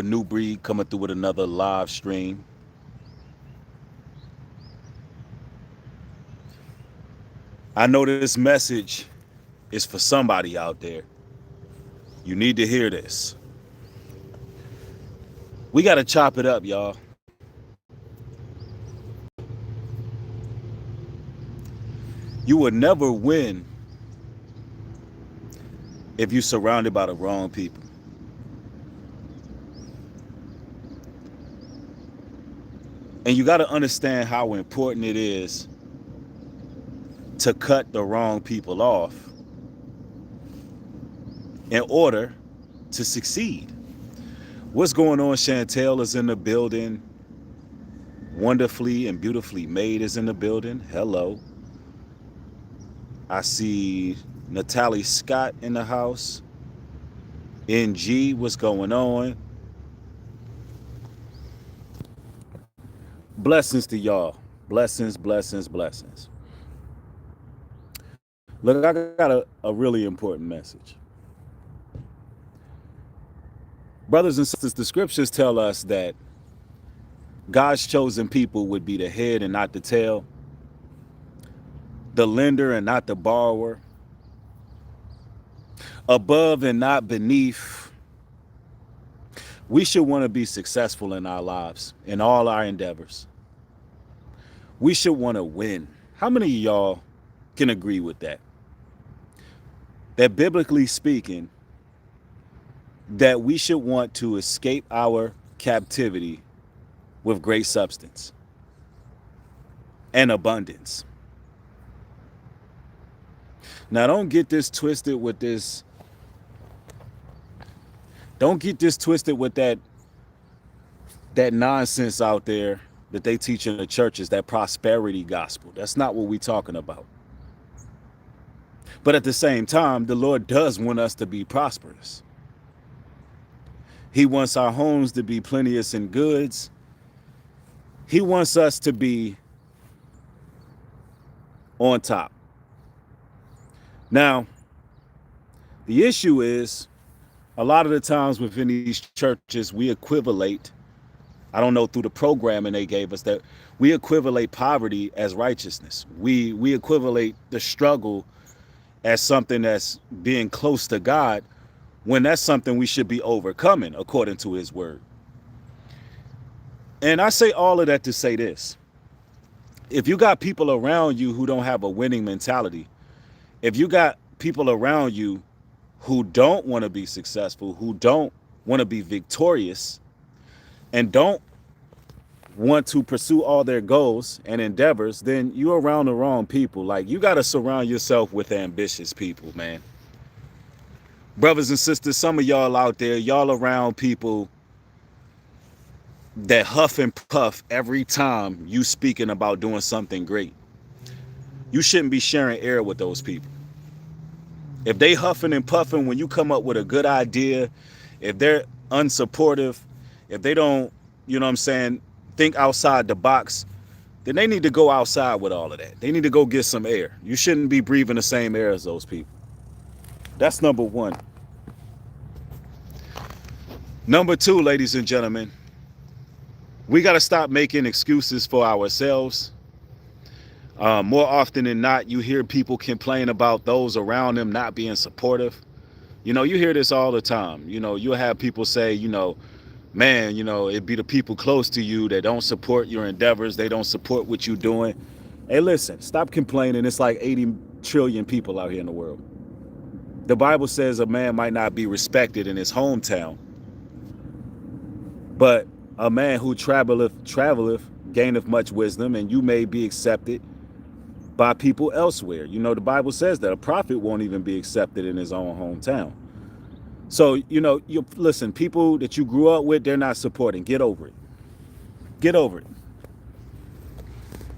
Nubreed coming through with another live stream. I know this message is for somebody out there. You need to hear this. We got to chop it up, y'all. You will never win if you're surrounded by the wrong people. And you got to understand how important it is to cut the wrong people off in order to succeed. What's going on? Chantel is in the building. Wonderfully and beautifully made is in the building. Hello. I see Natalie Scott in the house. NG, what's going on? Blessings to y'all. Blessings, blessings, blessings. Look, I got a really important message. Brothers and sisters, the scriptures tell us that God's chosen people would be the head and not the tail, the lender and not the borrower, above and not beneath. We should want to be successful in our lives, in all our endeavors. We should want to win. How many of y'all can agree with that? That biblically speaking, that we should want to escape our captivity with great substance and abundance. Now, don't get this twisted with this. Don't get this twisted with that nonsense out there that they teach in the churches, that prosperity gospel. That's not what we're talking about. But at the same time, the Lord does want us to be prosperous. He wants our homes to be plenteous in goods. He wants us to be on top. Now, the issue is, a lot of the times within these churches, we equivalate, I don't know, through the programming they gave us, that we equivalate poverty as righteousness. We equivalate the struggle as something that's being close to God, when that's something we should be overcoming according to his word. And I say all of that to say this. If you got people around you who don't have a winning mentality, if you got people around you who don't want to be successful, who don't want to be victorious, and don't want to pursue all their goals and endeavors, then you're around the wrong people. Like, you got to surround yourself with ambitious people, man. Brothers and sisters, some of y'all out there, y'all around people that huff and puff every time you speaking about doing something great. You shouldn't be sharing air with those people. If they huffing and puffing when you come up with a good idea, if they're unsupportive, if they don't, you know what I'm saying, think outside the box, then they need to go outside with all of that. They need to go get some air. You shouldn't be breathing the same air as those people. That's number one. Number two, ladies and gentlemen, we got to stop making excuses for ourselves. More often than not, you hear people complain about those around them not being supportive. You know, you hear this all the time. You know, you'll have people say, you know, man, you know, it'd be the people close to you that don't support your endeavors. They don't support what you're doing. Hey, listen, stop complaining. It's like 80 trillion people out here in the world. The Bible says a man might not be respected in his hometown, but a man who traveleth gaineth much wisdom, and you may be accepted by people elsewhere. You know, the Bible says that a prophet won't even be accepted in his own hometown. So, you know, you listen, people that you grew up with, they're not supporting. Get over it. Get over it.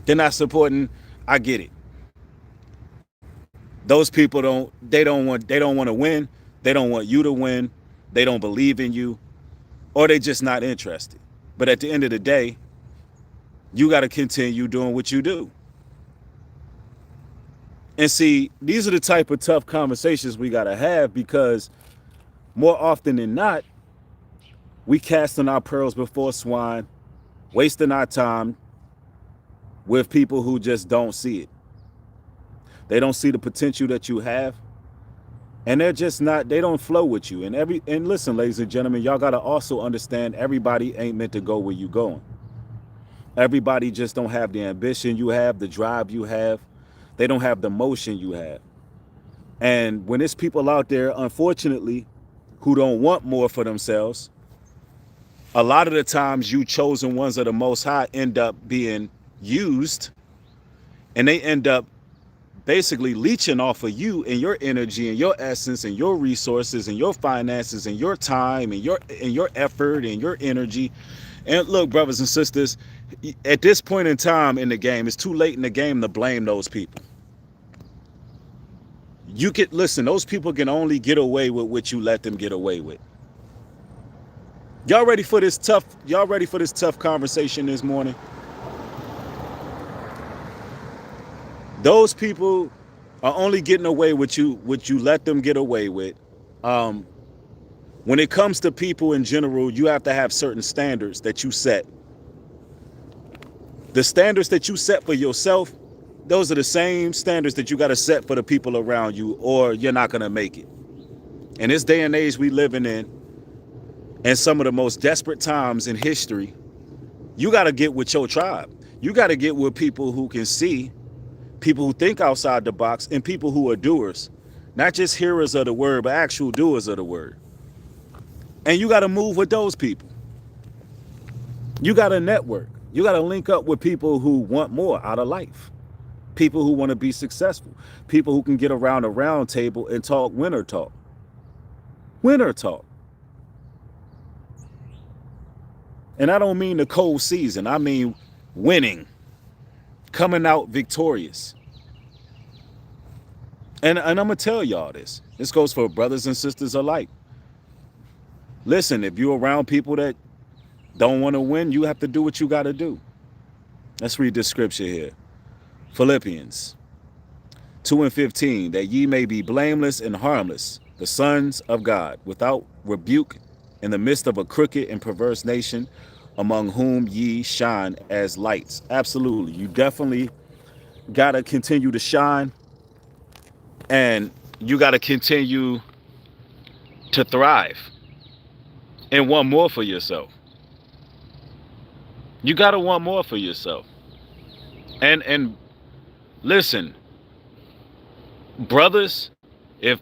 They're not supporting. I get it. Those people don't want to win. They don't want you to win. They don't believe in you, or they just not interested. But at the end of the day, you got to continue doing what you do. And see, these are the type of tough conversations we got to have, because more often than not, We casting our pearls before swine, wasting our time with people who just don't see it. They don't see the potential that you have, and they're just not, they don't flow with you. And listen, ladies and gentlemen, y'all gotta also understand everybody ain't meant to go where you going. Everybody just don't have the ambition you have, the drive you have. They don't have the motion you have. And when there's people out there, unfortunately, who don't want more for themselves, a lot of the times you chosen ones of the Most High end up being used, and they end up basically leeching off of you and your energy and your essence and your resources and your finances and your time and your effort and your energy. And look, brothers and sisters, at this point in time in the game, it's too late in the game to blame those people. You could listen, those people can only get away with what you let them get away with. Y'all ready for this tough conversation this morning? Those people are only getting away with what you let them get away with. When it comes to people in general, you have to have certain standards that you set. The standards that you set for yourself, those are the same standards that you got to set for the people around you, or you're not going to make it. In this day and age we living in, and some of the most desperate times in history, you got to get with your tribe. You got to get with people who can see, people who think outside the box, and people who are doers. Not just hearers of the word, but actual doers of the word. And you got to move with those people. You got to network. You got to link up with people who want more out of life. People who want to be successful. People who can get around a round table and talk winner talk. Winner talk. And I don't mean the cold season. I mean winning. Coming out victorious. And I'm going to tell y'all this. This goes for brothers and sisters alike. Listen, if you're around people that don't want to win, you have to do what you got to do. Let's read this scripture here. Philippians 2:15, that ye may be blameless and harmless, the sons of God, without rebuke, in the midst of a crooked and perverse nation, among whom ye shine as lights. Absolutely. You definitely got to continue to shine, and you got to continue to thrive and want more for yourself. You got to want more for yourself. And listen, brothers, if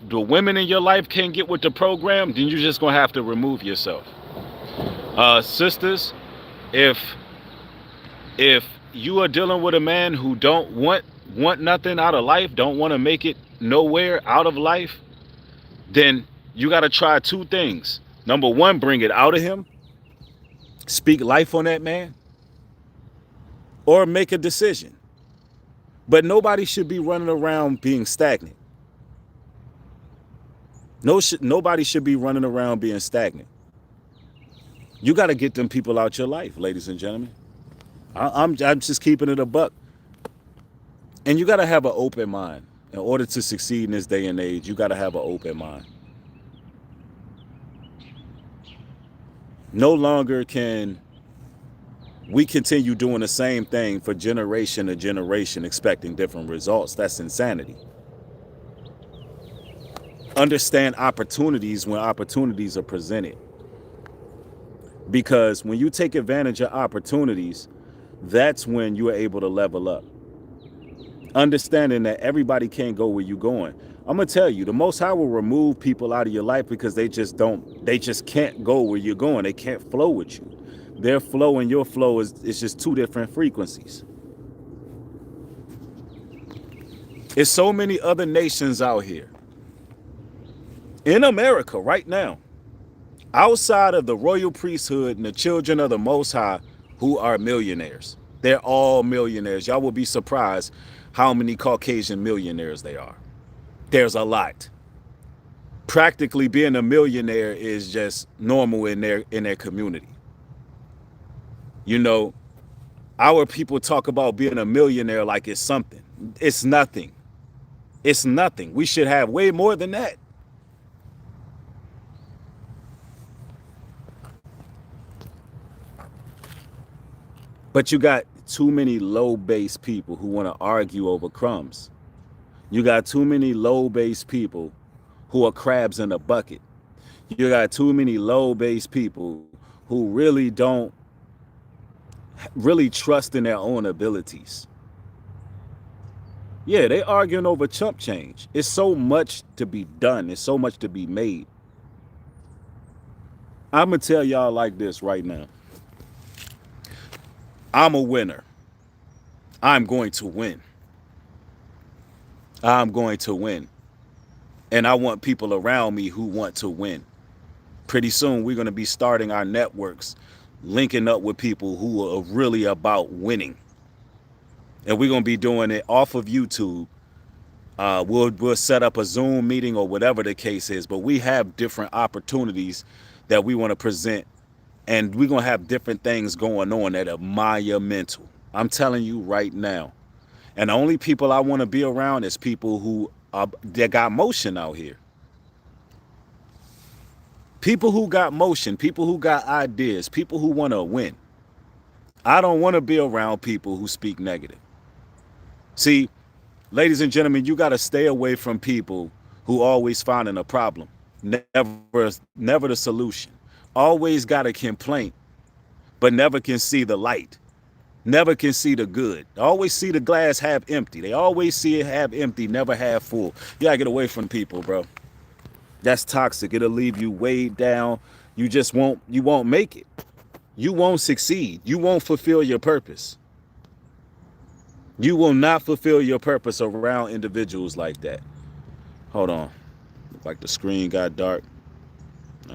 the women in your life can't get with the program, then you're just going to have to remove yourself. Sisters, if you are dealing with a man who don't want nothing out of life, don't want to make it nowhere out of life, then you got to try two things. Number one, bring it out of him. Speak life on that man. Or make a decision. But nobody should be running around being stagnant. Nobody should be running around being stagnant. You got to get them people out your life, ladies and gentlemen. I'm just keeping it a buck. And you got to have an open mind. In order to succeed in this day and age, you got to have an open mind. No longer can we continue doing the same thing for generation to generation, expecting different results. That's insanity. Understand opportunities when opportunities are presented. Because when you take advantage of opportunities, that's when you are able to level up. Understanding that everybody can't go where you're going. I'm going to tell you, the Most High will remove people out of your life because they just can't go where you're going. They can't flow with you. Their flow and your flow is just two different frequencies. There's so many other nations out here. In America right now, outside of the royal priesthood and the children of the Most High, who are millionaires. They're all millionaires. Y'all will be surprised how many Caucasian millionaires they are. There's a lot. Practically being a millionaire is just normal in their community. You know, our people talk about being a millionaire like it's something. It's nothing. It's nothing. We should have way more than that. But you got too many low base people who want to argue over crumbs. You got too many low base people who are crabs in a bucket. You got too many low base people who really trust in their own abilities. Yeah, they arguing over chump change. It's so much to be done. It's so much to be made. I'm going to tell y'all like this right now. I'm a winner. I'm going to win. I'm going to win. And I want people around me who want to win. Pretty soon, we're going to be starting our networks, linking up with people who are really about winning. And we're going to be doing it off of YouTube. We'll set up a Zoom meeting or whatever the case is. But we have different opportunities that we want to present. And we're going to have different things going on that are monumental. I'm telling you right now. And the only people I want to be around is people who that got motion out here. People who got motion, people who got ideas, people who want to win. I don't want to be around people who speak negative. See, ladies and gentlemen, you got to stay away from people who always finding a problem. Never the solution. Always got a complaint, but never can see the light. Never can see the good. Always see the glass half empty. They always see it half empty, never half full. You gotta get away from people, bro. That's toxic. It'll leave you weighed down. You won't make it. You won't succeed. You won't fulfill your purpose. You will not fulfill your purpose around individuals like that. Hold on. Look like the screen got dark.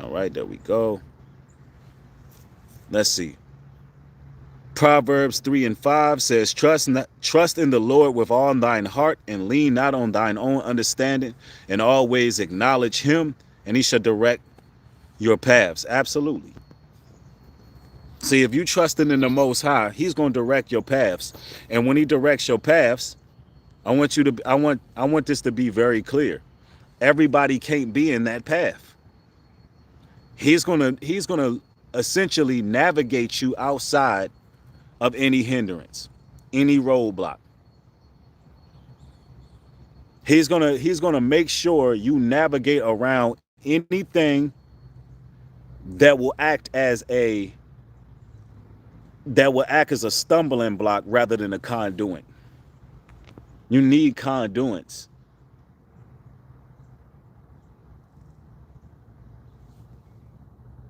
All right, there we go. Let's see. Proverbs 3:5 says, trust in the Lord with all thine heart and lean not on thine own understanding, and always acknowledge him and he shall direct your paths. Absolutely. See, if you trusting in the Most High, he's going to direct your paths. And when he directs your paths, I want this to be very clear. Everybody can't be in that path. He's going to essentially navigate you outside of any hindrance, any roadblock. He's gonna make sure you navigate around anything that will act as a stumbling block rather than a conduit. You need conduits.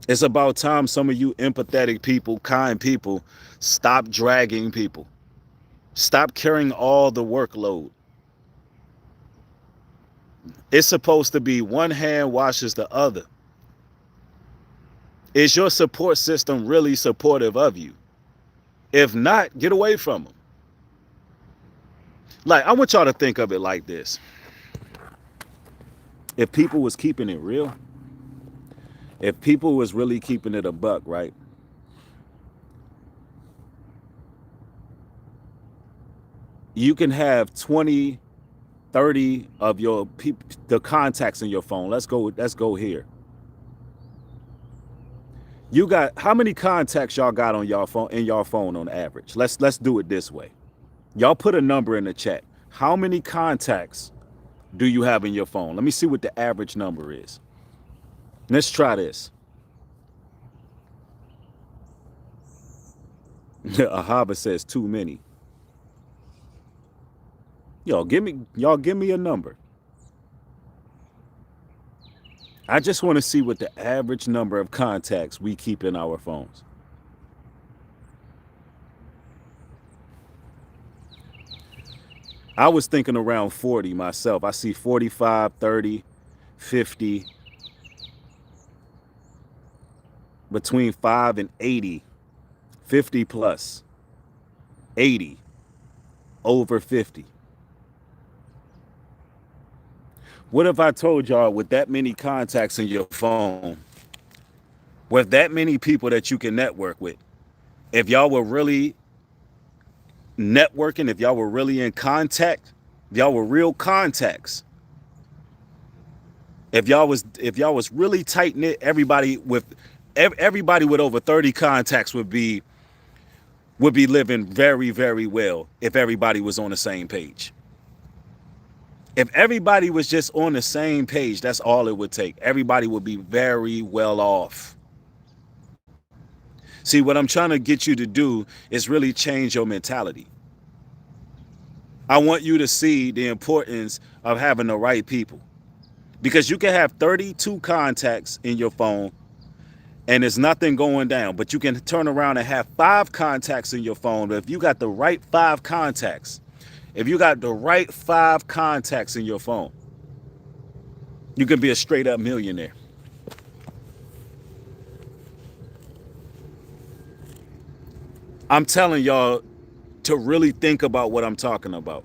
It's about time some of you empathetic people, kind people, stop dragging people. Stop carrying all the workload. It's supposed to be one hand washes the other. Is your support system really supportive of you? If not, get away from them. Like, I want y'all to think of it like this. If people was keeping it real, if people was really keeping it a buck, right? You can have 20, 30 of your people, the contacts in your phone. Let's go here. You got how many contacts y'all got on your phone on average? Let's do it this way. Y'all put a number in the chat. How many contacts do you have in your phone? Let me see what the average number is. Let's try this. Ahava says too many. Y'all give me a number. I just want to see what the average number of contacts we keep in our phones. I was thinking around 40 myself. I see 45, 30, 50, between 5 and 80, 50 plus, 80, over 50. What if I told y'all with that many contacts in your phone, with that many people that you can network with, if y'all were really networking, if y'all were really in contact, if y'all were real contacts, if y'all was really tight knit, everybody with over 30 contacts would be would be living very, very well if everybody was on the same page. If everybody was just on the same page, that's all it would take. Everybody would be very well off. See, what I'm trying to get you to do is really change your mentality. I want you to see the importance of having the right people. Because you can have 32 contacts in your phone and there's nothing going down. But you can turn around and have 5 contacts in your phone. But if you got the right 5 contacts, if you got the right 5 contacts in your phone, you can be a straight up millionaire. I'm telling y'all to really think about what I'm talking about.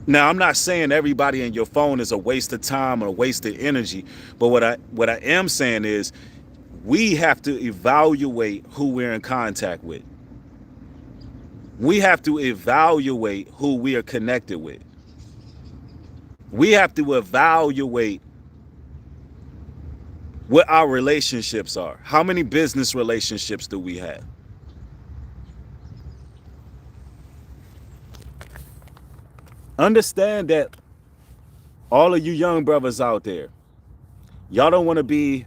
Now, I'm not saying everybody in your phone is a waste of time or a waste of energy, but what I am saying is we have to evaluate who we're in contact with. We have to evaluate who we are connected with. We have to evaluate what our relationships are. How many business relationships do we have? Understand that all of you young brothers out there, y'all don't want to be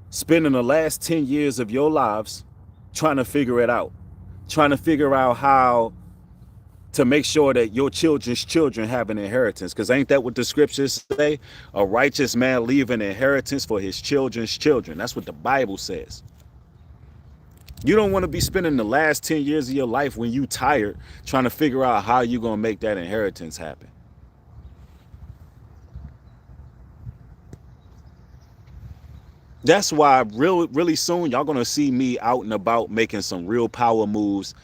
spending the last 10 years of your lives trying to figure it out. Trying to figure out how to make sure that your children's children have an inheritance. Because ain't that what the scriptures say? A righteous man leave an inheritance for his children's children. That's what the Bible says. You don't want to be spending the last 10 years of your life when you tired trying to figure out how you're going to make that inheritance happen. That's why really soon y'all going to see me out and about making some real power moves.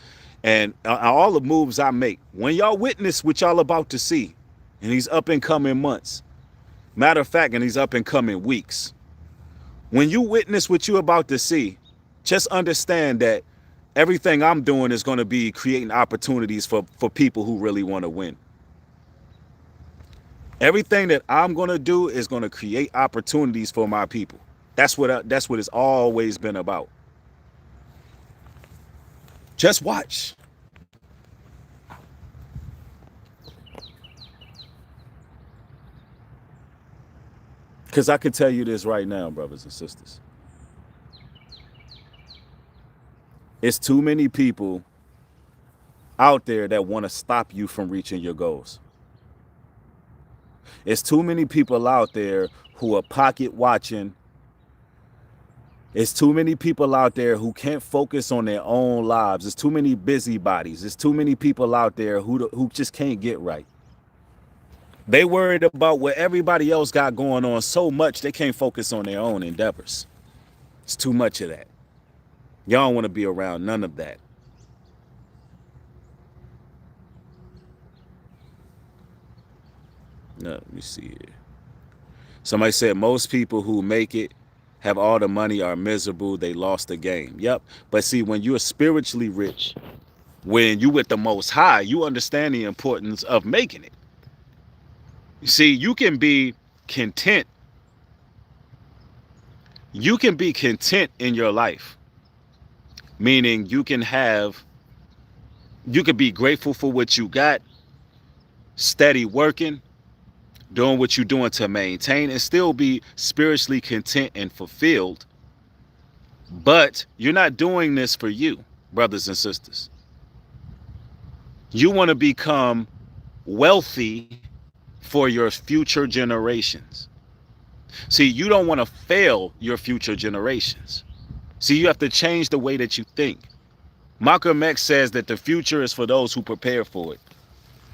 And all the moves I make, when y'all witness what y'all about to see in these up and coming months, matter of fact, in these up and coming weeks, when you witness what you're about to see, just understand that everything I'm doing is going to be creating opportunities for people who really want to win. Everything that I'm going to do is going to create opportunities for my people. That's what it's always been about. Just watch. Because I can tell you this right now, brothers and sisters. It's too many people out there that want to stop you from reaching your goals. It's too many people out there who are pocket watching. It's too many people out there who can't focus on their own lives. There's too many busybodies. There's too many people out there who just can't get right. They worried about what everybody else got going on so much they can't focus on their own endeavors. It's too much of that. Y'all don't want to be around none of that. No, let me see here. Somebody said most people who make it have all the money are miserable. They lost the game. Yep. But see, when you're spiritually rich, when you with the Most High, you understand the importance of making it. You see, you can be content. You can be content in your life. Meaning you can be grateful for what you got, steady working, doing what you're doing to maintain, and still be spiritually content and fulfilled. But you're not doing this for you, brothers and sisters. You want to become wealthy for your future generations. See, you don't want to fail your future generations. See, you have to change the way that you think. Malcolm X says that the future is for those who prepare for it.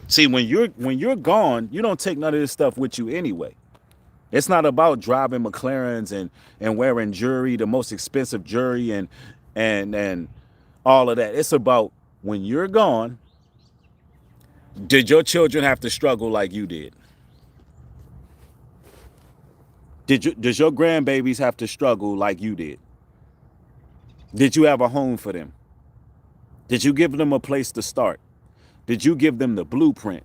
See, when you're gone, you don't take none of this stuff with you anyway. It's not about driving McLarens and wearing jewelry, the most expensive jewelry and all of that. It's about when you're gone, did your children have to struggle like you did? Does your grandbabies have to struggle like you did? Did you have a home for them? Did you give them a place to start? Did you give them the blueprint?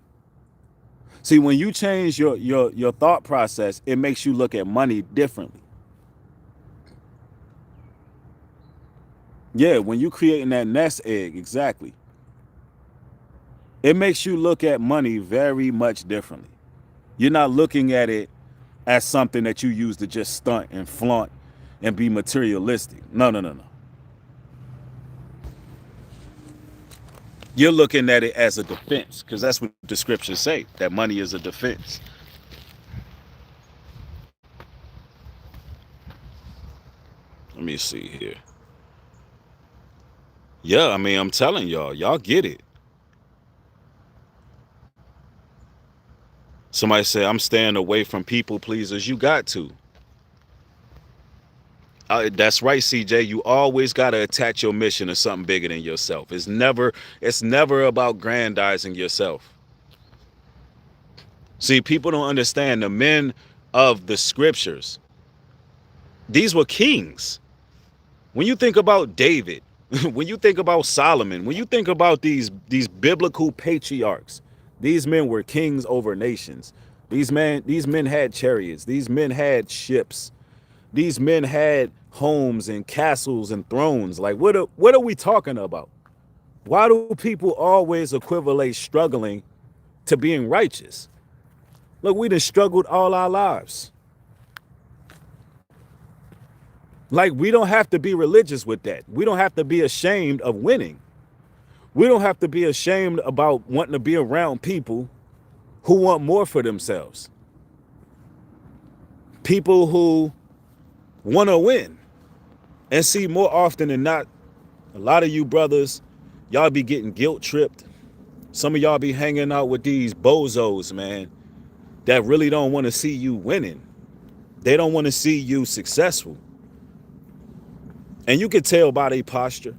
See, when you change your thought process, it makes you look at money differently. Yeah, when you creating that nest egg, exactly. It makes you look at money very much differently. You're not looking at it as something that you use to just stunt and flaunt and be materialistic. No, no, no, no. You're looking at it as a defense because that's what the scriptures say, that money is a defense. Let me see here. Yeah, I mean, I'm telling y'all get it. Somebody said, I'm staying away from people pleasers. You got to. That's right, CJ. You always got to attach your mission to something bigger than yourself. It's never about grandizing yourself. See, people don't understand the men of the scriptures. These were kings. When you think about David, when you think about Solomon, when you think about these biblical patriarchs, these men were kings over nations. These men had chariots. These men had ships. These men had homes and castles and thrones. Like what are we talking about? Why do people always equivalate struggling to being righteous? Look, we done struggled all our lives. Like, we don't have to be religious with that. We don't have to be ashamed of winning. We don't have to be ashamed about wanting to be around people who want more for themselves. People who want to win. And see, more often than not, a lot of you brothers, y'all be getting guilt tripped. Some of y'all be hanging out with these bozos, man, that really don't want to see you winning. They don't want to see you successful. And you can tell by their posture.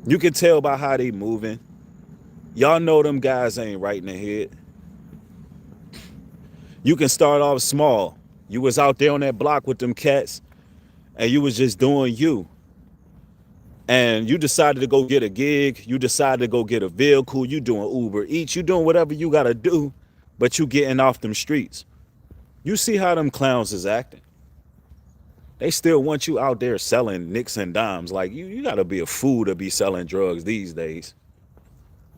You can tell by how they moving. Y'all know them guys ain't right in the head. You can start off small. You was out there on that block with them cats and you was just doing you. And you decided to go get a gig. You decided to go get a vehicle. You doing Uber Eats. You doing whatever you got to do, but you getting off them streets. You see how them clowns is acting. They still want you out there selling nicks and dimes. Like, you got to be a fool to be selling drugs these days.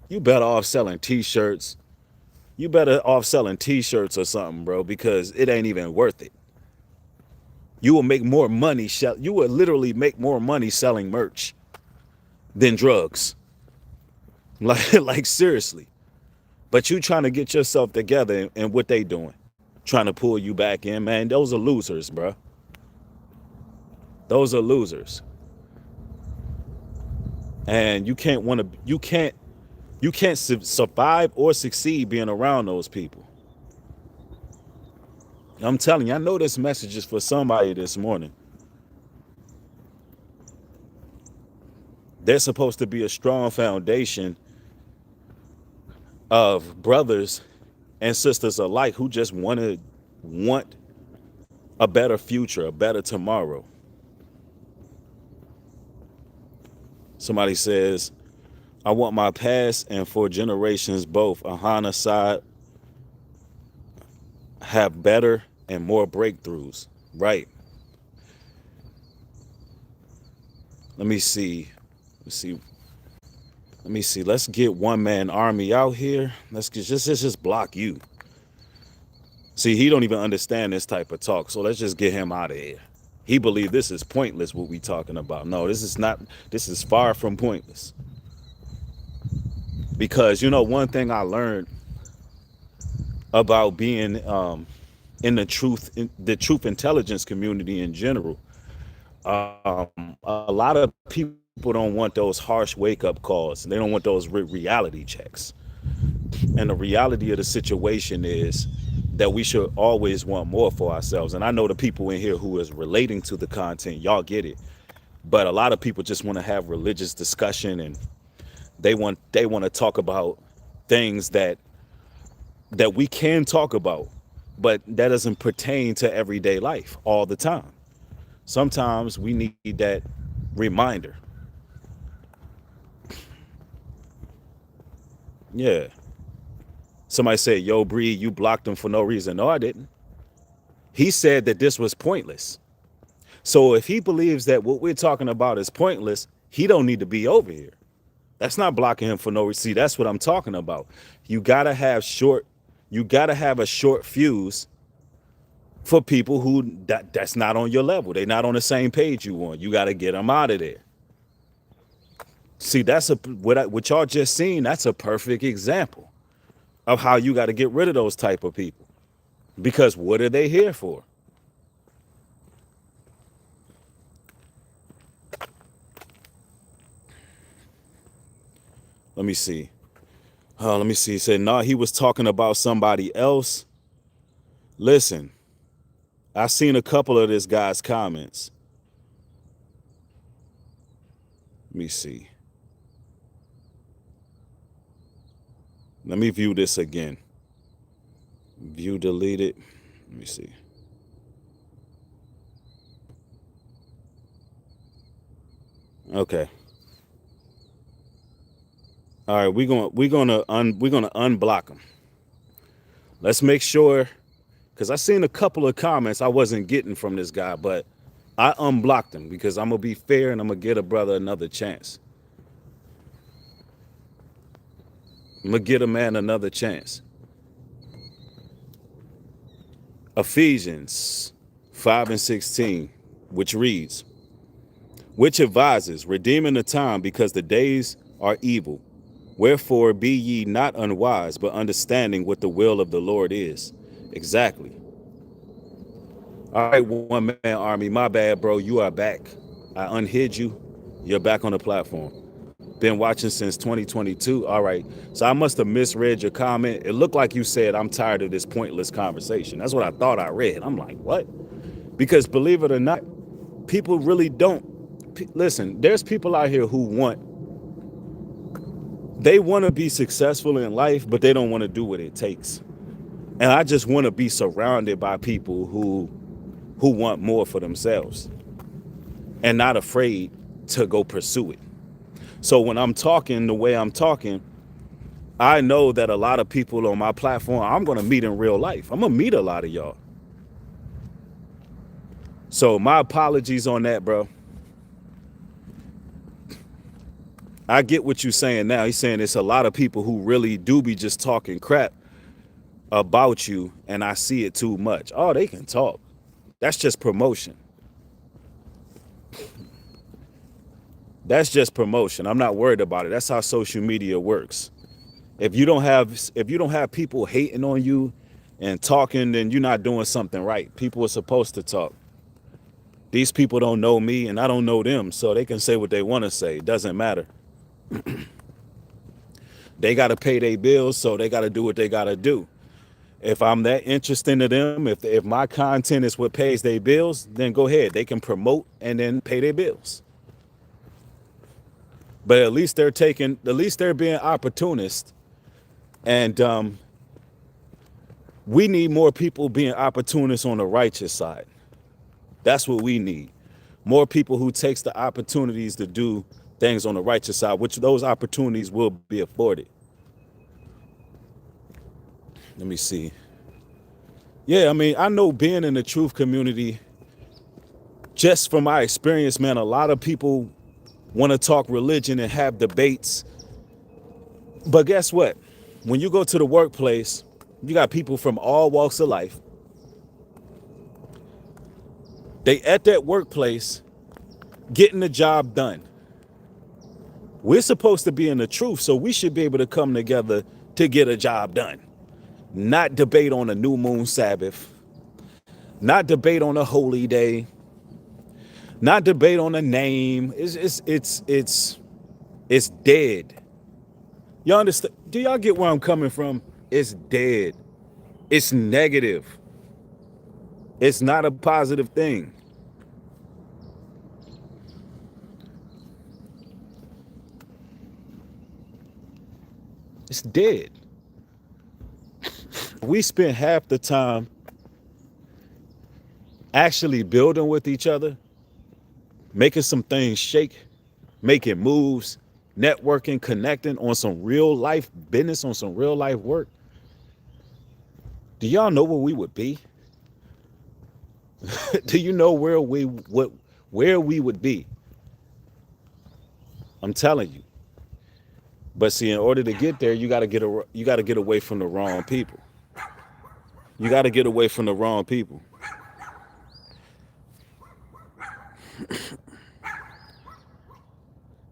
You better off selling T-shirts. You better off selling T-shirts or something, bro, because it ain't even worth it. You will make more money. You will literally make more money selling merch than drugs. Like seriously. But you trying to get yourself together and what they doing? Trying to pull you back in, man. Those are losers, bro. Those are losers. And you can't survive or succeed being around those people. I'm telling you, I know this message is for somebody this morning. There's supposed to be a strong foundation of brothers and sisters alike who just want a better future, a better tomorrow. Somebody says, I want my past and for generations both, Ahana side, have better and more breakthroughs. Right. Let me see. Let's get one man army out here. Let's just block you. See, he don't even understand this type of talk. So let's just get him out of here. He believe this is pointless, what we talking about. No, this is not. This is far from pointless. Because, one thing I learned about being in the truth intelligence community in general, a lot of people don't want those harsh wake-up calls. They don't want those reality checks. And the reality of the situation is that we should always want more for ourselves. And I know the people in here who is relating to the content, y'all get it. But a lot of people just want to have religious discussion, and they want to talk about things that we can talk about, but that doesn't pertain to everyday life all the time. Sometimes we need that reminder. Yeah. Somebody said, yo, Breed, you blocked him for no reason. No, I didn't. He said that this was pointless. So if he believes that what we're talking about is pointless, he don't need to be over here. That's not blocking him for no reason. See, that's what I'm talking about. You gotta have a short fuse for people who that's not on your level. They're not on the same page you on. You gotta get them out of there. See, that's what y'all just seen. That's a perfect example of how you got to get rid of those type of people. Because what are they here for? Let me see. Let me see. He said, no, he was talking about somebody else. Listen, I seen a couple of this guy's comments. Let me see. Let me view this again. View deleted. Let me see. Okay. All right, we're gonna unblock them. Let's make sure, because I seen a couple of comments I wasn't getting from this guy, but I unblocked him because I'm gonna be fair and I'm gonna get a brother another chance. I'm gonna get a man another chance. Ephesians 5:16, which reads, which advises, redeeming the time because the days are evil. Wherefore be ye not unwise, but understanding what the will of the Lord is. Exactly. All right, one man army. My bad, bro. You are back. I unhid you. You're back on the platform. Been watching since 2022. All right. So I must have misread your comment. It looked like you said, I'm tired of this pointless conversation. That's what I thought I read. I'm like, what? Because believe it or not, people really don't. Listen, there's people out here who they want to be successful in life, but they don't want to do what it takes. And I just want to be surrounded by people who want more for themselves and not afraid to go pursue it. So when I'm talking the way I'm talking, I know that a lot of people on my platform, I'm going to meet in real life. I'm going to meet a lot of y'all. So my apologies on that, bro. I get what you're saying now. He's saying it's a lot of people who really do be just talking crap about you, and I see it too much. Oh, they can talk. That's just promotion. That's just promotion. I'm not worried about it. That's how social media works. If you don't have people hating on you and talking, then you're not doing something right. People are supposed to talk. These people don't know me and I don't know them, so they can say what they want to say. It doesn't matter. They got to pay their bills, so they got to do what they got to do. If I'm that interested in them, if my content is what pays their bills, then go ahead. They can promote and then pay their bills. But at least they're being opportunist. And we need more people being opportunists on the righteous side. That's what we need. More people who takes the opportunities to do things on the righteous side, which those opportunities will be afforded. Let me see. Yeah, I mean, I know being in the truth community, just from my experience, man, a lot of people want to talk religion and have debates. But guess what? When you go to the workplace, you got people from all walks of life. They at that workplace getting the job done. We're supposed to be in the truth, so we should be able to come together to get a job done. Not debate on a new moon Sabbath. Not debate on a holy day. Not debate on a name. It's dead. Y'all understand? Do y'all get where I'm coming from? It's dead. It's negative. It's not a positive thing. It's dead. We spend half the time actually building with each other, making some things shake, making moves, networking, connecting on some real life business, on some real life work. Do y'all know where we would be? Do you know where we would be? I'm telling you. But see, in order to get there, you got to get away from the wrong people. You got to get away from the wrong people.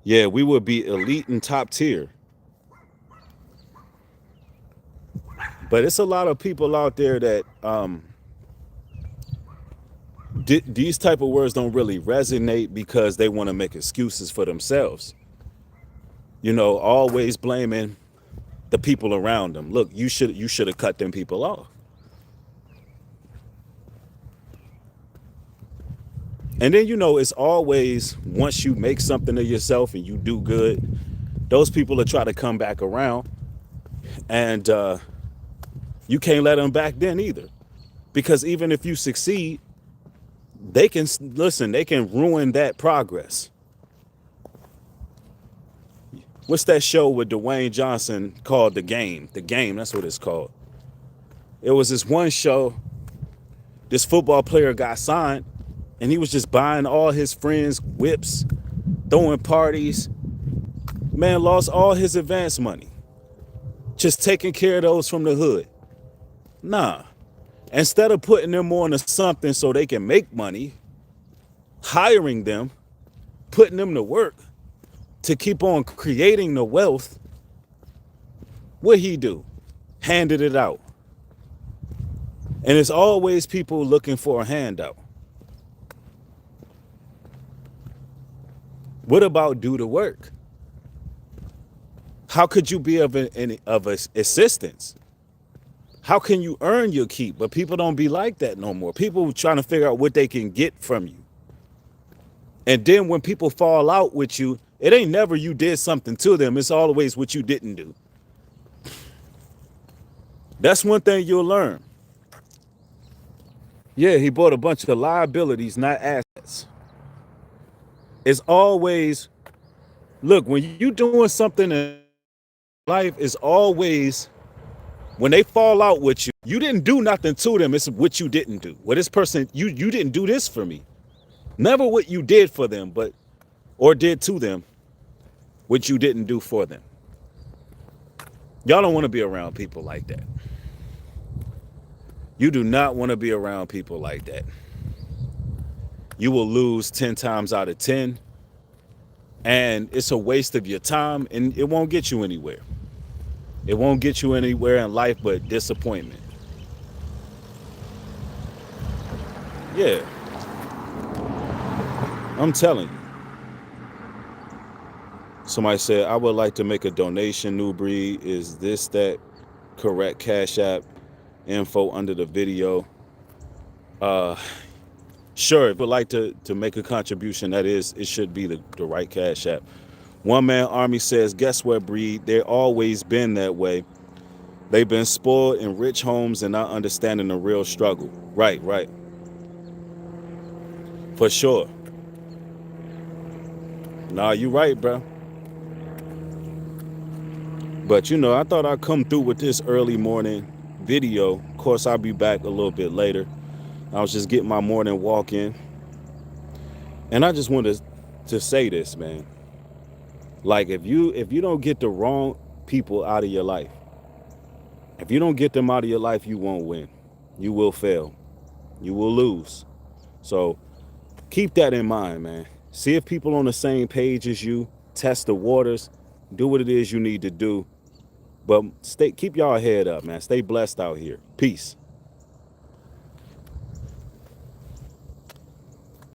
Yeah, we would be elite and top tier. But it's a lot of people out there that these type of words don't really resonate because they want to make excuses for themselves. You know, always blaming the people around them. Look, you should have cut them people off. And then, you know, it's always once you make something of yourself and you do good, those people will try to come back around, and you can't let them back then either. Because even if you succeed, they can ruin that progress. What's that show with Dwayne Johnson called The Game? The Game, that's what it's called. It was this one show, this football player got signed, and he was just buying all his friends whips, throwing parties. Man lost all his advance money. Just taking care of those from the hood. Nah. Instead of putting them on to something so they can make money, hiring them, putting them to work to keep on creating the wealth, what he do? Handed it out. And it's always people looking for a handout. What about do the work? How could you be of assistance? How can you earn your keep? But people don't be like that no more. People trying to figure out what they can get from you. And then when people fall out with you, it ain't never you did something to them. It's always what you didn't do. That's one thing you'll learn. Yeah, he bought a bunch of liabilities, not assets. It's always, look, when you doing something in life, it's always, when they fall out with you, you didn't do nothing to them. It's what you didn't do. Well, this person, you didn't do this for me. Never what you did for them, or did to them, what you didn't do for them. Y'all don't want to be around people like that. You do not want to be around people like that. You will lose 10 times out of 10. And it's a waste of your time, and it won't get you anywhere. It won't get you anywhere in life but disappointment. Yeah. I'm telling you. Somebody said, I would like to make a donation, Nubreed. Is this that correct Cash App info under the video? Sure, if you would like to make a contribution, it should be the right Cash App. One Man Army says, guess what, Breed? They've always been that way. They've been spoiled in rich homes and not understanding the real struggle. Right. For sure. Nah, you right, bro. But, you know, I thought I'd come through with this early morning video. Of course, I'll be back a little bit later. I was just getting my morning walk in. And I just wanted to say this, man. Like, if you don't get the wrong people out of your life, if you don't get them out of your life, you won't win. You will fail. You will lose. So keep that in mind, man. See if people on the same page as you. Test the waters. Do what it is you need to do. But keep y'all head up, man. Stay blessed out here. Peace.